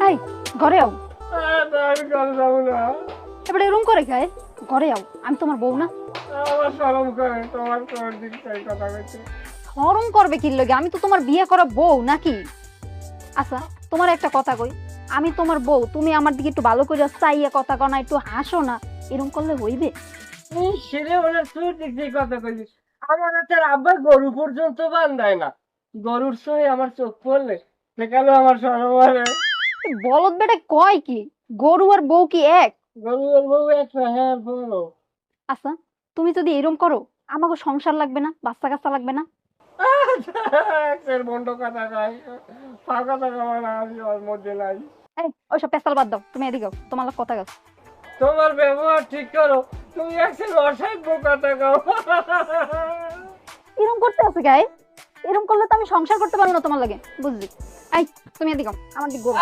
এই ঘরে আও। আমি ঘরে যাবো না, এবারে এরকম করে খায়, ঘরে আও, আমি তোমার বউ না? আমার শরম করে তোমার তোর দিক থেকে কথা কইতে। শরম করবে কি লাগে? আমি তো তোমার বিয়ে করা বউ নাকি? আচ্ছা তোমার একটা কথা কই, আমি তোমার বউ, তুমি আমার দিকে একটু ভালো করে চাইয়া কথা কও না, একটু হাসো না, এরকম করলে হইবে? সেরে বলে তোর দিক দিয়ে কথা কইছিস, আমার হাতের আব্বা গরু পর্যন্ত বান্ধায় না, গরুর সহে আমার চোখ পড়লে সেখানে আমার শরম করে। এই বলদ বেটা কয় কি? গরু আর বউ কি এক? গরুর বউ একটা, হ্যাঁ বলো। আচ্ছা তুমি যদি এরকম করো, আমাকে সংসার লাগবে না, বাচ্চা কাচ্চা লাগবে না? এর বন্ধ কথা কয়, ফাঁকা কথা কয় না, আমি ওর মধ্যে নাই। এই ওইসব পেশাল বাদ দাও, তুমি এদিকে আও, তোমার লোক কথা গাছ। তোমার ব্যবহার ঠিক করো, তুমি একটা অসভ্য কথা কও। এরকম করতে আছে গায়ে? এরকম করলে তো আমি সংসার করতে পারবো না তোমার লাগে, বুঝলি? এই তুমি এদিকে আও, আমার দিকে ঘুরো।